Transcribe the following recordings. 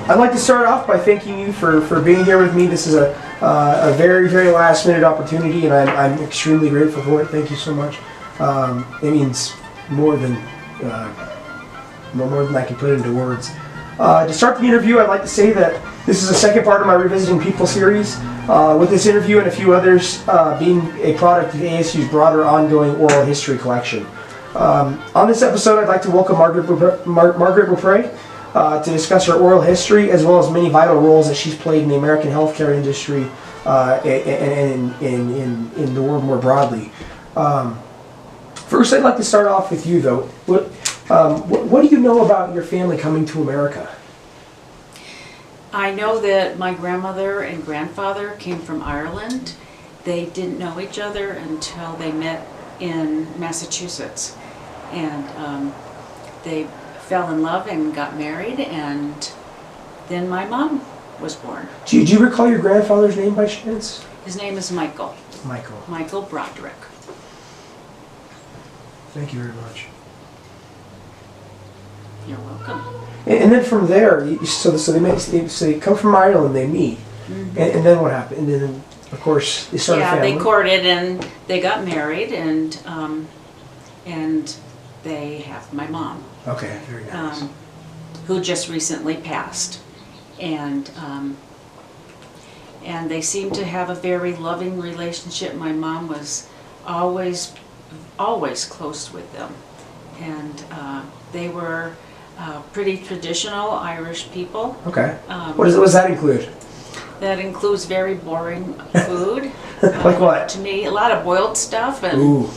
I'd like to start off by thanking you for being here with me. This is a very, very last minute opportunity, and I'm extremely grateful for it. Thank you so much. It means more than I can put into words. To start the interview, I'd like to say that this is the second part of my Revisiting People series, with this interview and a few others being a product of ASU's broader ongoing oral history collection. On this episode, I'd like to welcome Margaret Beaupre to discuss her oral history as well as many vital roles that she's played in the American healthcare industry and in the world more broadly. First, I'd like to start off with you, though. What do you know about your family coming to America? I know that my grandmother and grandfather came from Ireland. They didn't know each other until they met in Massachusetts. And they fell in love and got married, and then my mom was born. Do you recall your grandfather's name by chance? His name is Michael. Michael Broderick. Thank you very much. You're welcome. And then from there, so they come from Ireland, they meet, and then what happened? And then, of course, they started a family. They courted and they got married, and they have my mom. Okay, very nice. Who just recently passed, and they seem to have a very loving relationship. My mom was always close with them, and they were pretty traditional Irish people. Okay. What does that include? That includes very boring food. Like what? To me, a lot of boiled stuff and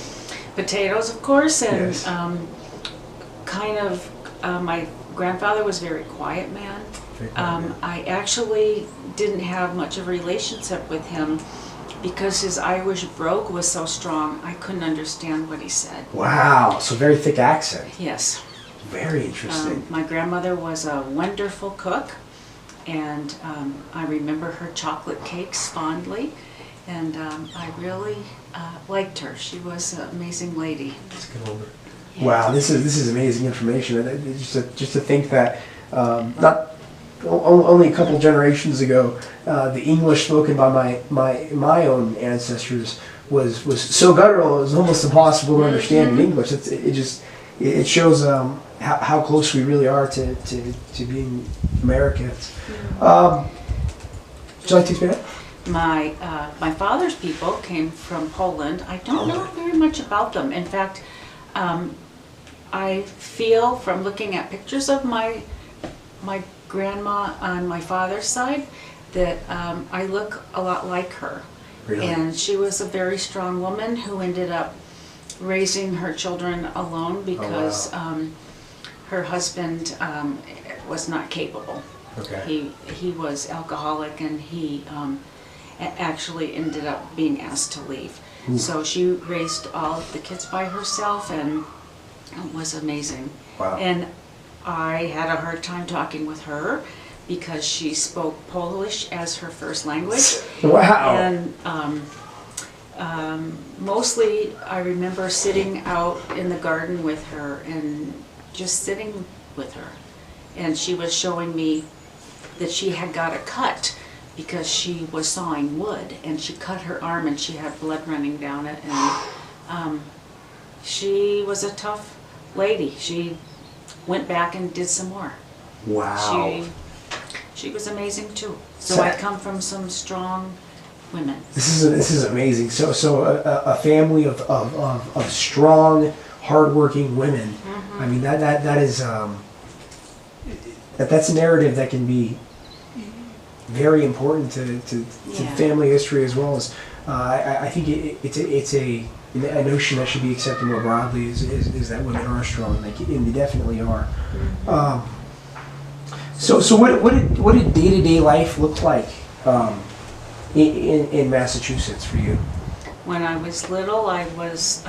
potatoes, of course, and yes. My grandfather was a very quiet man. I actually didn't have much of a relationship with him because his Irish brogue was so strong, I couldn't understand what he said. Wow, so very thick accent. Yes. Very interesting. My grandmother was a wonderful cook, and I remember her chocolate cakes fondly, and I really liked her. She was an amazing lady. That's a good one. Wow, this is amazing information. Just to think that not only a couple generations ago, the English spoken by my own ancestors was so guttural it was almost impossible to understand in English. It shows how close we really are to being Americans. Would you like to expand? My father's people came from Poland. I don't know very much about them. In fact, I feel from looking at pictures of my grandma on my father's side that I look a lot like her. Really? And she was a very strong woman who ended up raising her children alone because her husband was not capable. Okay. He was alcoholic, and he actually ended up being asked to leave. Ooh. So she raised all of the kids by herself, and it was amazing. Wow. And I had a hard time talking with her because she spoke Polish as her first language. Wow. And mostly I remember sitting out in the garden with her and just sitting with her. And she was showing me that she had got a cut because she was sawing wood, and she cut her arm and she had blood running down it. And she was a tough lady. She went back and did some more. Wow. She was amazing too. So I come from some strong women. This is amazing. So a family of strong, hardworking women. Mm-hmm. I mean that is that's a narrative that can be very important to family history as well as I think it's a notion that should be accepted more broadly is that women are strong, and they definitely are. Mm-hmm. So what did day-to-day life look like in Massachusetts for you? When I was little, I was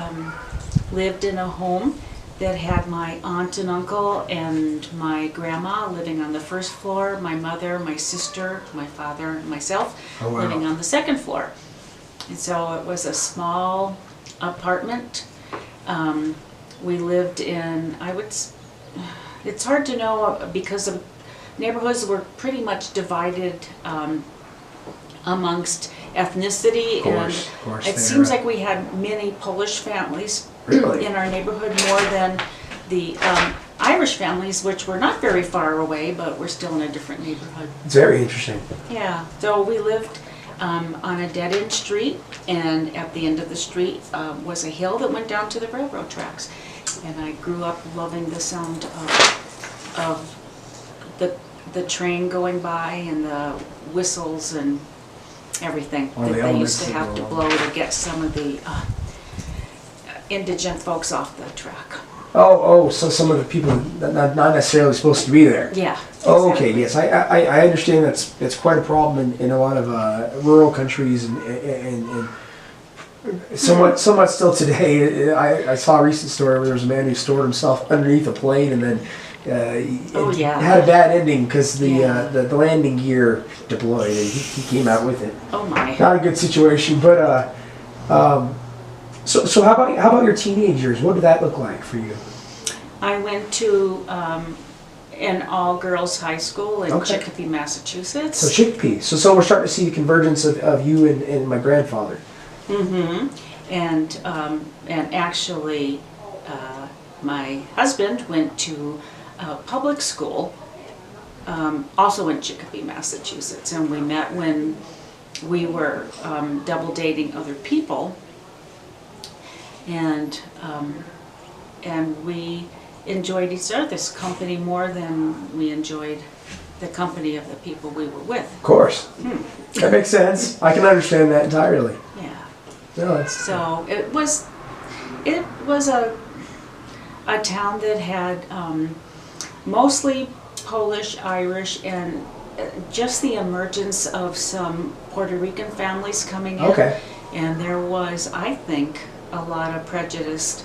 lived in a home that had my aunt and uncle and my grandma living on the first floor, my mother, my sister, my father, and myself living on the second floor. And so it was a small apartment. We lived in, it's hard to know because of neighborhoods were pretty much divided amongst ethnicity, Of course, and it they seems are. like we had many Polish families Really? in our neighborhood more than the Irish families, which were not very far away, but were still in a different neighborhood. It's very interesting. Yeah, so we lived on a dead-end street, and at the end of the street was a hill that went down to the railroad tracks. And I grew up loving the sound of the train going by and the whistles and everything All that the they used elements to that have to go blow to get some of the indigent folks off the track. So some of the people not necessarily supposed to be there. Yeah. Oh, okay, exactly. yes, I understand that's quite a problem in a lot of rural countries and somewhat still today. I saw a recent story where there was a man who stored himself underneath a plane and then it had a bad ending because the landing gear deployed and he came out with it. Oh my. Not a good situation, but so how about your teenage years? What did that look like for you? I went to an all-girls high school in Okay. Chicopee, Massachusetts. So Chicopee. So we're starting to see the convergence of you and my grandfather. Mm-hmm. And actually, my husband went to public school, also in Chicopee, Massachusetts, and we met when we were double dating other people, and we enjoyed each other's company more than we enjoyed the company of the people we were with. Of course. That makes sense. I can understand that entirely. Yeah. No, it's So it was a town that had mostly Polish, Irish, and just the emergence of some Puerto Rican families coming in. okay. And there was, I think, a lot of prejudice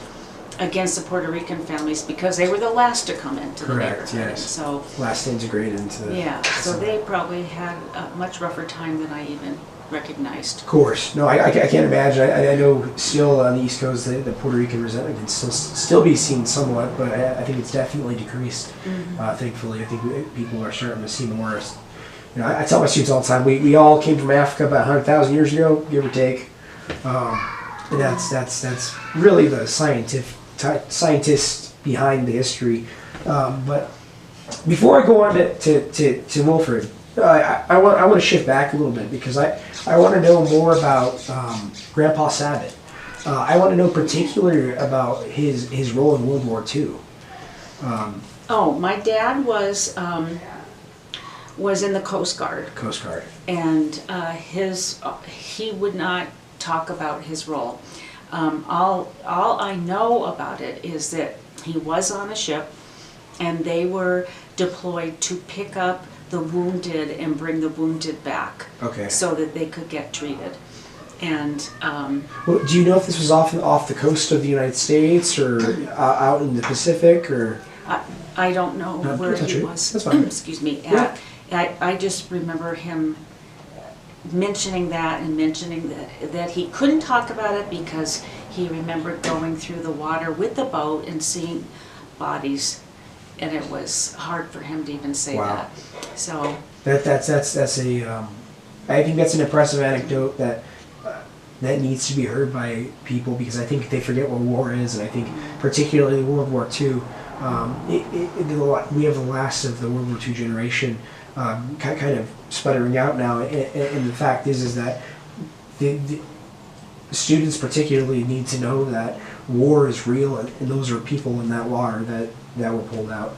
against the Puerto Rican families because they were the last to come into the Correct, neighborhood. yes. So Last to integrate into the yeah, so they probably had a much rougher time than I even recognized. Of course. No, I can't imagine. I know still on the East Coast the Puerto Rican resentment can still be seen somewhat, but I think it's definitely decreased. Thankfully, I think people are starting to see more. You know, I tell my students all the time, we all came from Africa about 100,000 years ago, give or take. And that's really the scientists behind the history. But before I go on to Wilfred, I want to shift back a little bit because I want to know more about Grandpa Sabat. I want to know particularly about his role in World War II. My dad was in the Coast Guard. Coast Guard. And he would not talk about his role. All I know about it is that he was on a ship and they were deployed to pick up the wounded and bring the wounded back. Okay. So that they could get treated. And Well, do you know if this was off the coast of the United States or out in the Pacific or? I don't know No, where that's he true. was. That's fine. Excuse me. Yeah. I just remember him mentioning that and mentioning that he couldn't talk about it because he remembered going through the water with the boat and seeing bodies, and it was hard for him to even say Wow. that. So That's a I think that's an impressive anecdote that needs to be heard by people because I think they forget what war is, and I think particularly World War II, we have the last of the World War II generation kind of sputtering out now, and the fact is that the students particularly need to know that war is real, and those are people in that water that were pulled out.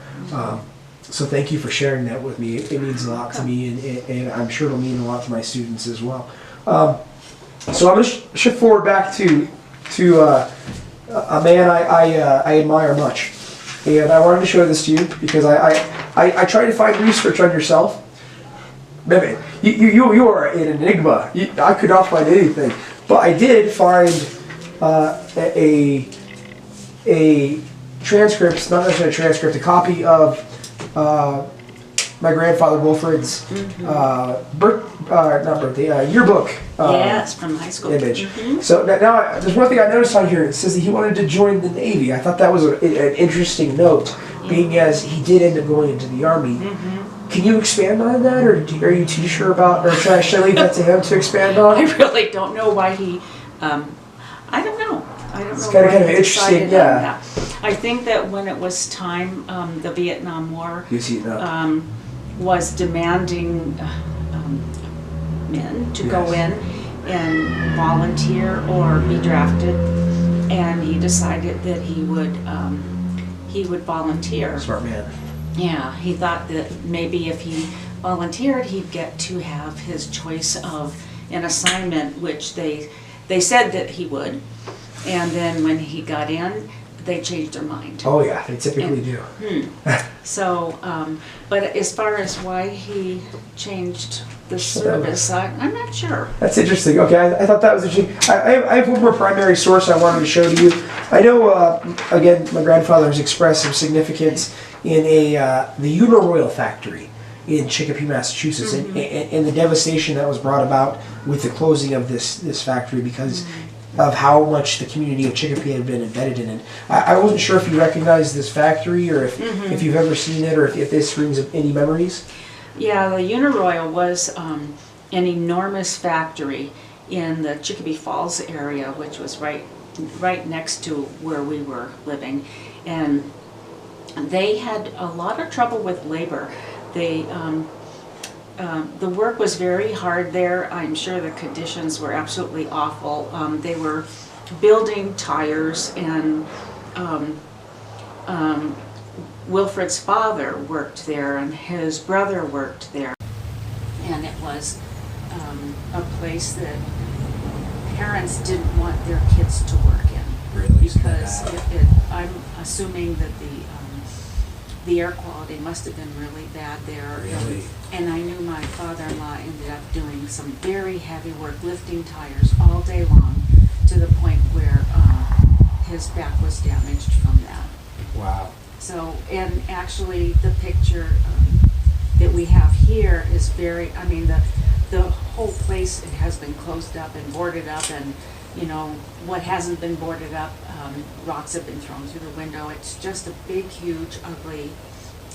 So thank you for sharing that with me. It means a lot to me, and I'm sure it'll mean a lot to my students as well. So I'm going to shift forward back to a man I admire much, and I wanted to show this to you because I tried to find research on yourself. Man, you are an enigma. I could not find anything, but I did find a transcript, not necessarily a transcript, a copy of my grandfather Wilfred's yearbook. yes, from high school. Image. So now there's one thing I noticed on here. It says that he wanted to join the Navy. I thought that was an interesting note. being as he did end up going into the Army. Can you expand on that, or are you too sure about, or should I leave that to him to expand on? I really don't know why he, I don't know. It's why kind of he interesting, decided yeah. on that. I think that when it was time, the Vietnam War was demanding men to go in and volunteer or be drafted, and he decided that he would volunteer. Smart man. Yeah, he thought that maybe if he volunteered, he'd get to have his choice of an assignment, which they said that he would. And then when he got in, they changed their mind. Oh yeah, they typically do. So, but as far as why he changed the service, I'm not sure. That's interesting. Okay, I thought that was interesting. I have one more primary source I wanted to show to you. I know, again, my grandfather has expressed some significance in the Uniroyal factory in Chicopee, Massachusetts, and the devastation that was brought about with the closing of this factory because of how much the community of Chicopee had been embedded in it. I wasn't sure if you recognize this factory or if you've ever seen it or if this brings up any memories. Yeah, the Uniroyal was an enormous factory in the Chicopee Falls area, which was right next to where we were living, and they had a lot of trouble with labor. They the work was very hard there. I'm sure the conditions were absolutely awful. They were building tires, and Wilfred's father worked there, and his brother worked there. And it was a place that parents didn't want their kids to work in. Really? Because I'm assuming that the air quality must have been really bad there. Really? And I knew my father-in-law ended up doing some very heavy work, lifting tires all day long, to the point where his back was damaged from that. Wow. So, and actually the picture that we have here is very, I mean, the whole place has been closed up and boarded up, and you know, what hasn't been boarded up, rocks have been thrown through the window. It's just a big, huge, ugly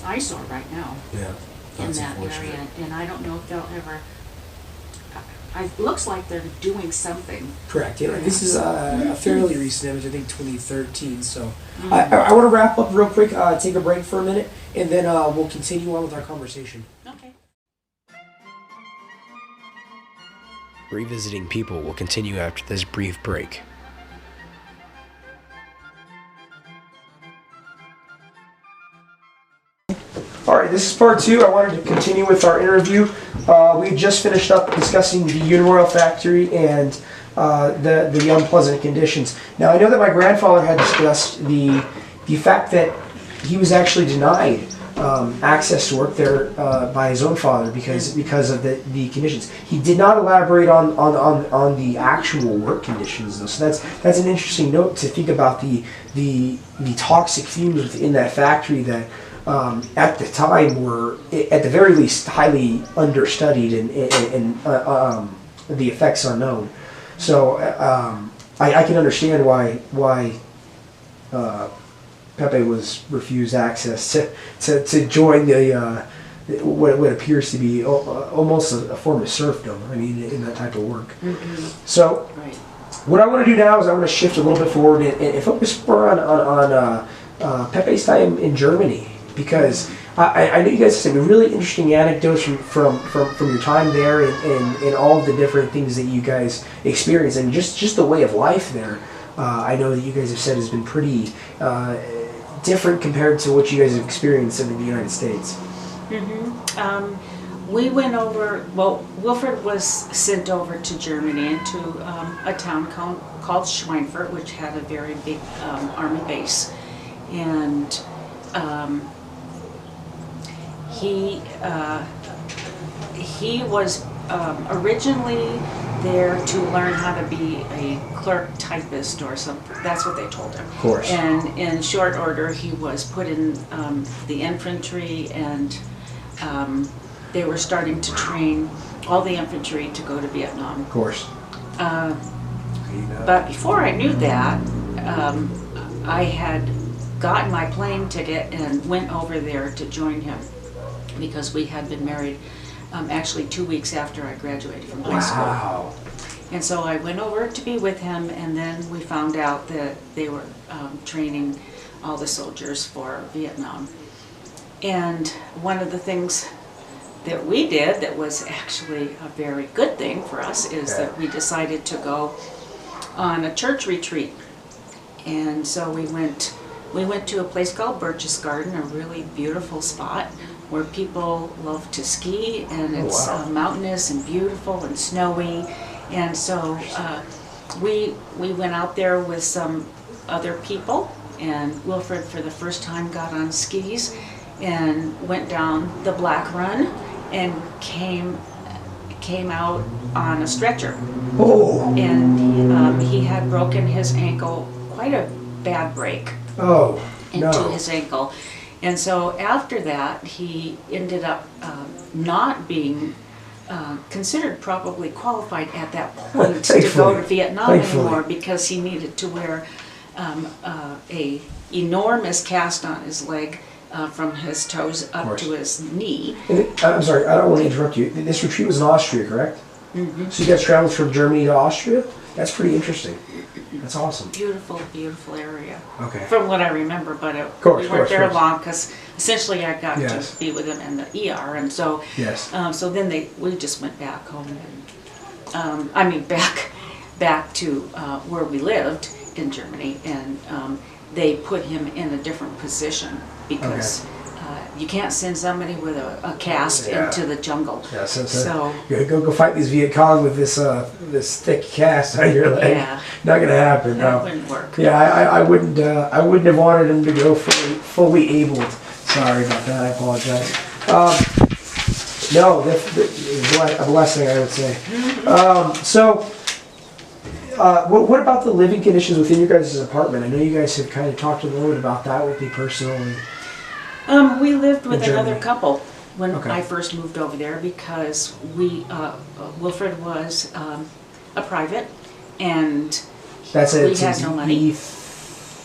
eyesore right now. Yeah. In that area, and I don't know if they'll ever. It looks like they're doing something. Correct. Yeah, this is a fairly recent image. I think 2013. So I want to wrap up real quick. Take a break for a minute, and then we'll continue on with our conversation. Okay. Revisiting People will continue after this brief break. All right, this is part two. I wanted to continue with our interview. We just finished up discussing the Uniroyal factory and the unpleasant conditions. Now, I know that my grandfather had discussed the fact that he was actually denied access to work there by his own father because of the conditions. He did not elaborate on the actual work conditions, though. So that's an interesting note to think about the toxic fumes within that factory that. At the time were, at the very least, highly understudied and the effects unknown. So I can understand why Pepe was refused access to join the what appears to be almost a form of serfdom. I mean, in that type of work. So what I want to do now is I want to shift a little bit forward and focus more on Pepe's time in Germany. Because I know you guys have some really interesting anecdotes from your time there and all of the different things that you guys experienced and just the way of life there. I know that you guys have said has been pretty different compared to what you guys have experienced in the United States. We went over, well, Wilfred was sent over to Germany to a town called Schweinfurt, which had a very big army base. And he was originally there to learn how to be a clerk typist or something. That's what they told him. Of course. And in short order, he was put in the infantry, and they were starting to train all the infantry to go to Vietnam. Of course. But before I knew that, I had gotten my plane ticket and went over there to join him because we had been married actually 2 weeks after I graduated from high school. Wow. And so I went over to be with him, and then we found out that they were training all the soldiers for Vietnam. And one of the things that we did that was actually a very good thing for us is that we decided to go on a church retreat. And so we went to a place called Birch's Garden, a really beautiful spot where people love to ski, and it's mountainous and beautiful and snowy. And so we went out there with some other people, and Wilfred for the first time got on skis and went down the Black Run and came out on a stretcher. Oh. And he had broken his ankle, quite a bad break into his ankle. And so after that, he ended up not being considered probably qualified at that point to go to Vietnam anymore, because he needed to wear a enormous cast on his leg from his toes up to his knee. I'm sorry, I don't want to interrupt you. This retreat was in Austria, correct? Mm-hmm. So you guys traveled from Germany to Austria? That's pretty interesting. That's awesome. Beautiful, beautiful area. Okay. From what I remember, but we weren't there long because essentially I got to be with him in the ER, and so so then we just went back home, and back to where we lived in Germany, and they put him in a different position because you can't send somebody with a cast into the jungle. Yeah, so go fight these Viet Cong with this thick cast on your leg. Yeah, not gonna happen. That wouldn't work. Yeah, I wouldn't have wanted him to go fully abled. Sorry about that. I apologize. No, a blessing, I would say. What about the living conditions within your guys' apartment? I know you guys have kind of talked a little bit about that with me personally. We lived with another couple when I first moved over there because Wilfred was a private, and we had no money.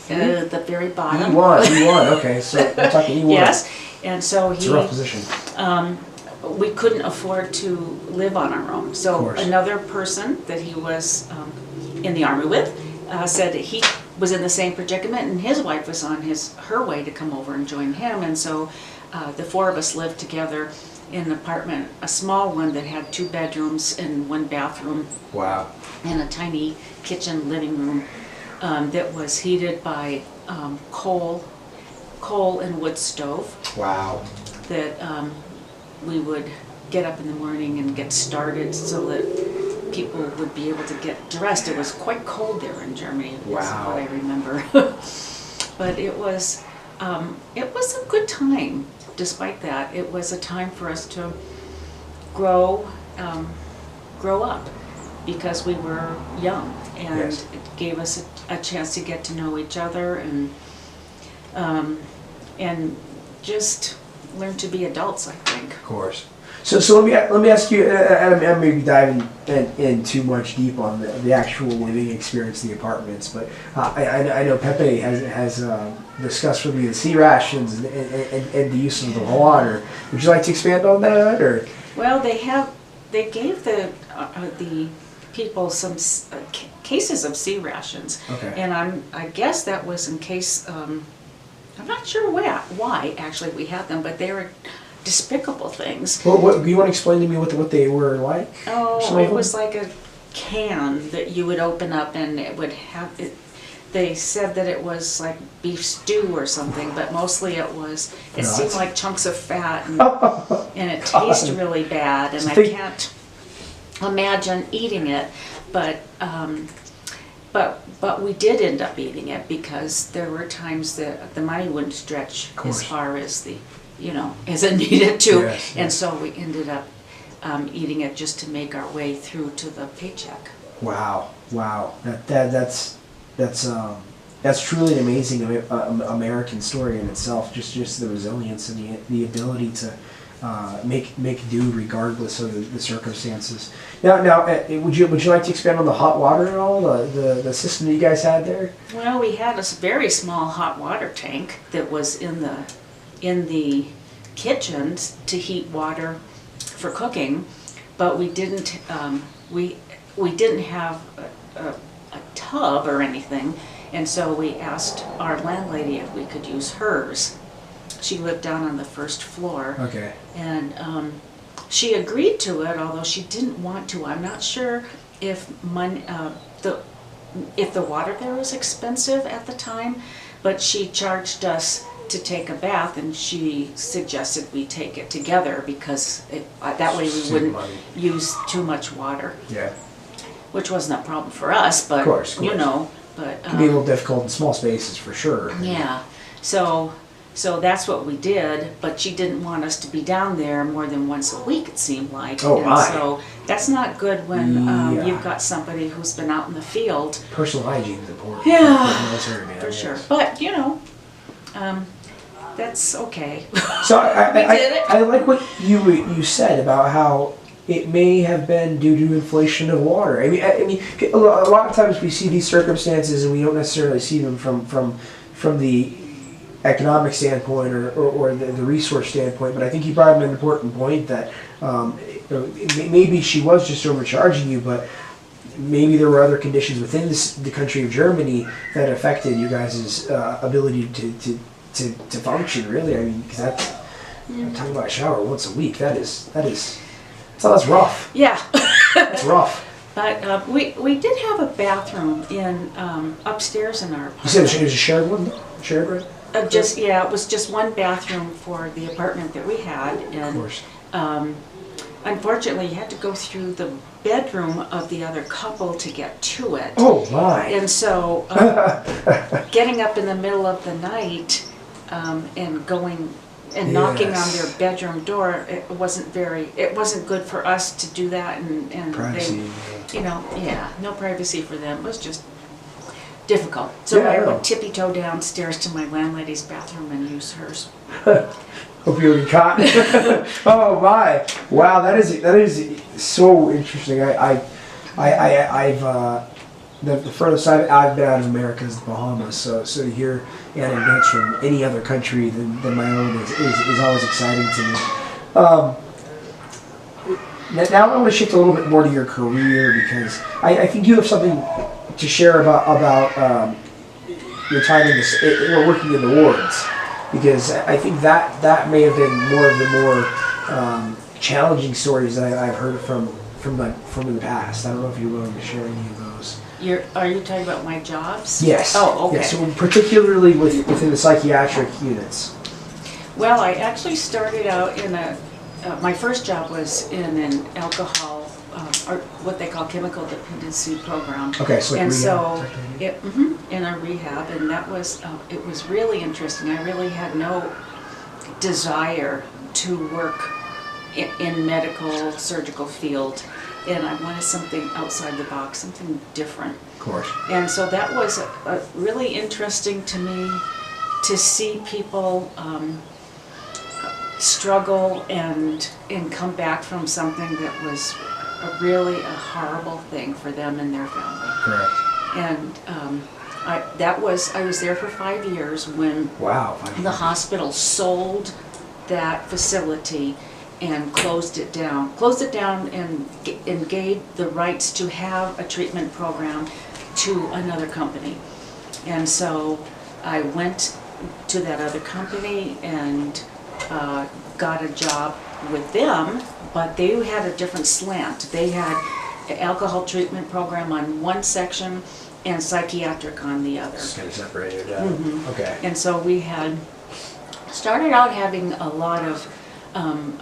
At the very bottom. E1, okay, so we're talking E1. Yes, and so it's a rough position. We couldn't afford to live on our own. So another person that he was in the Army with said that he was in the same predicament, and his wife was on her way to come over and join him, and so the four of us lived together in an apartment, a small one that had 2 bedrooms and 1 bathroom. Wow. And a tiny kitchen living room that was heated by coal and wood stove. Wow. That we would get up in the morning and get started so that people would be able to get dressed. It was quite cold there in Germany. That's what I remember. But it was a good time. Despite that, it was a time for us to grow up because we were young, and it gave us a chance to get to know each other and just learn to be adults, I think. Of course. So let me ask you. I may be diving in too much deep on the actual living experience in the apartments, but I know Pepe has discussed with me the sea rations and the use of the water. Would you like to expand on that, or? Well, they gave the people some cases of sea rations, and I guess that was in case. I'm not sure why actually we had them, but they were despicable things. Well, you want to explain to me what they were like? Oh, it was like a can that you would open up, and it would have it. They said that it was like beef stew or something, but mostly it seemed like chunks of fat, and it tasted really bad, and I can't imagine eating it, but we did end up eating it because there were times that the money wouldn't stretch as far as as it needed to, and so we ended up eating it just to make our way through to the paycheck. Wow. That's truly an amazing American story in itself. Just the resilience and the ability to make do regardless of the circumstances. Now, would you like to expand on the hot water at all? The system that you guys had there? Well, we had a very small hot water tank that was in the kitchen to heat water for cooking, but we didn't we didn't have a tub or anything, and so we asked our landlady if we could use hers. She lived down on the first floor. Okay. And she agreed to it, although she didn't want to. I'm not sure if the water there was expensive at the time, but she charged us to take a bath, and she suggested we take it together because that way we wouldn't use too much water. Yeah. Which wasn't a problem for us, but of course. you know, but it can be a little difficult in small spaces for sure. Yeah. So that's what we did, but she didn't want us to be down there more than once a week, it seemed like. Oh, my. So that's not good when Yeah. you've got somebody who's been out in the field. Personal hygiene is important. Yeah, Military, man, for yes. sure. But, you know, that's okay. So We did it. I like what you said about how it may have been due to inflation of water. I mean, a lot of times we see these circumstances and we don't necessarily see them from the economic standpoint or the resource standpoint. But I think you brought up an important point that maybe she was just overcharging you, but maybe there were other conditions within the country of Germany that affected you guys' ability to function. Really, I mean, because I'm talking about a shower once a week. That's rough. Yeah. That's rough. But we did have a bathroom in upstairs in our apartment. You said it was a shared one? Shared, right? It was just one bathroom for the apartment that we had, and Of course. Unfortunately, you had to go through the bedroom of the other couple to get to it. Oh my! And so, getting up in the middle of the night and going and knocking on their bedroom door, it wasn't good for us to do that, and Privacy. they, no privacy for them. It was just difficult. So Yeah, I I know. would tippy-toe downstairs to my landlady's bathroom and use hers. Hope you'll be caught. Oh my! Wow, that is so interesting. I've the furthest I've been out of America is the Bahamas. So to hear anecdotes from any other country than my own is always exciting to me. Now I want to shift a little bit more to your career because I think you have something to share about your time working in the wards. Because I think that may have been one of the more challenging stories that I've heard from the past. I don't know if you're willing to share any of those. Are you talking about my jobs? Yes. Oh, okay. Yes, so particularly within the psychiatric units. Well, I actually started out in my first job was in an alcohol, or what they call chemical dependency program. Okay, so like and rehab. so in a rehab, and that was it was really interesting. I really had no desire to work in medical surgical field, and I wanted something outside the box, something different. Of course. And so that was really interesting to me to see people struggle and come back from something that was really a horrible thing for them and their family. Correct. And I was there for 5 years when Wow. the hospital sold that facility and closed it down and gave the rights to have a treatment program to another company. And so I went to that other company and got a job with them, but they had a different slant. They had an alcohol treatment program on one section and psychiatric on the other. Just kind of separated out. Okay. And so we had started out having a lot of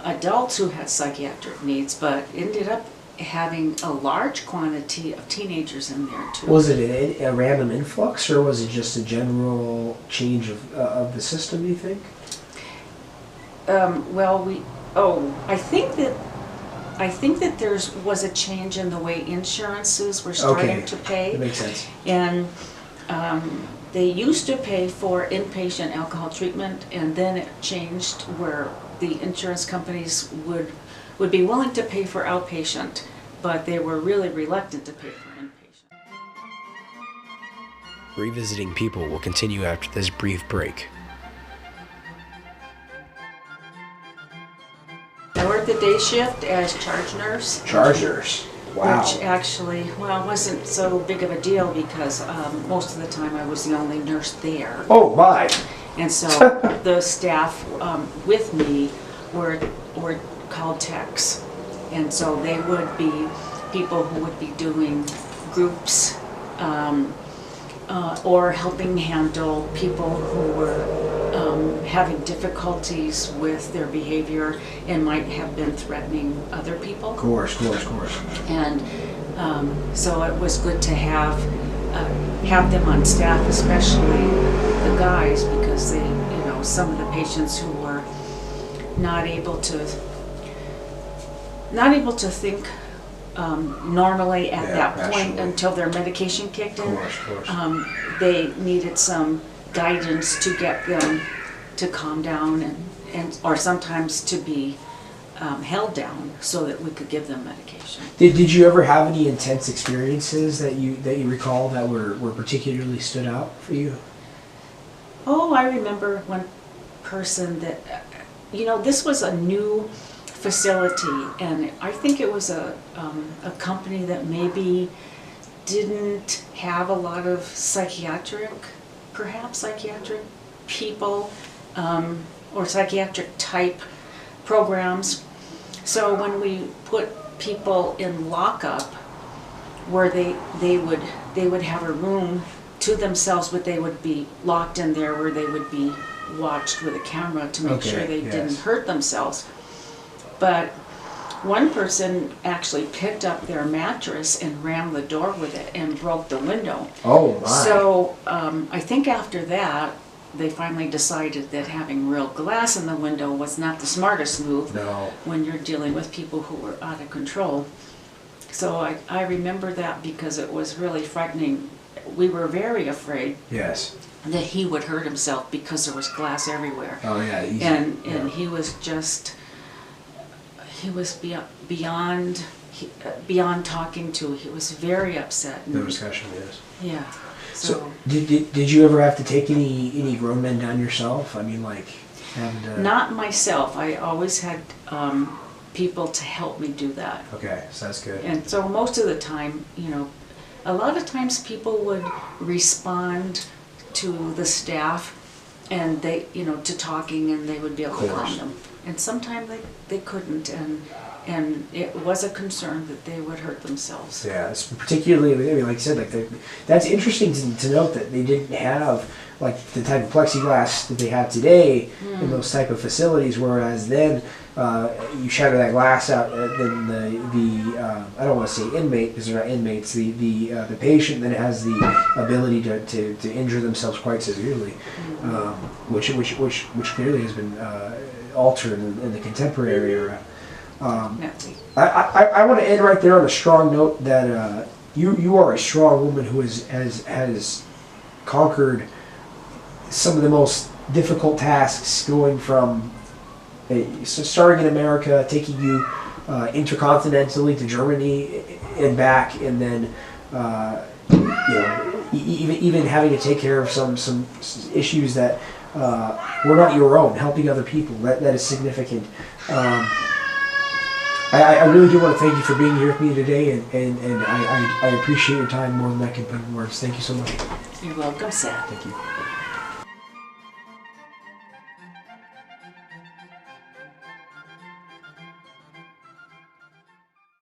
adults who had psychiatric needs, but ended up having a large quantity of teenagers in there too. Was it a random influx, or was it just a general change of the system, you think? I think that there was a change in the way insurances were starting to pay. That makes sense. And they used to pay for inpatient alcohol treatment, and then it changed where the insurance companies would be willing to pay for outpatient, but they were really reluctant to pay for inpatient. Revisiting People will continue after this brief break. I worked the day shift as charge nurse. Charge nurse. Wow. Which actually, well, wasn't so big of a deal because most of the time I was the only nurse there. Oh my. And so the staff with me were called techs. And so they would be people who would be doing groups or helping handle people who were having difficulties with their behavior and might have been threatening other people. Of course. And so it was good to have them on staff, especially the guys, because they, some of the patients who were not able to think normally at that point until their medication kicked in. Of course. They needed some guidance to get them to calm down and or sometimes to be held down so that we could give them medication. Did you ever have any intense experiences that you recall that were particularly stood out for you? Oh, I remember one person that, this was a new facility, and I think it was a company that maybe didn't have a lot of psychiatric people or psychiatric type programs. So when we put people in lockup, where they would have a room to themselves, but they would be locked in there where they would be watched with a camera to make sure they didn't hurt themselves. But one person actually picked up their mattress and rammed the door with it and broke the window. Oh my. So I think after that, they finally decided that having real glass in the window was not the smartest move when you're dealing with people who were out of control. So I remember that because it was really frightening. We were very afraid that he would hurt himself because there was glass everywhere. Oh yeah, easy. And he was beyond talking to. He was very upset. No discussion, yes. Yeah. So did you ever have to take any grown men down yourself? I mean, like having to... Not myself. I always had people to help me do that. Okay, so that's good. And so most of the time, a lot of times people would respond to the staff and they, to talking, and they would be able to calm them. And sometimes they couldn't, and it was a concern that they would hurt themselves. Yeah, it's particularly, like I said, that's interesting to note that they didn't have like the type of plexiglass that they have today in those type of facilities, whereas then you shatter that glass out, then the I don't want to say inmate because they're not inmates, the patient then has the ability to injure themselves quite severely, which clearly has been altered in the contemporary era. I want to end right there on a strong note that you are a strong woman who has conquered some of the most difficult tasks, going from starting in America, taking you intercontinentally to Germany and back, and then even having to take care of some issues that were not your own, helping other people. That is significant. I really do want to thank you for being here with me today, and I appreciate your time more than I can put in words. Thank you so much. You're welcome, Seth. Thank you.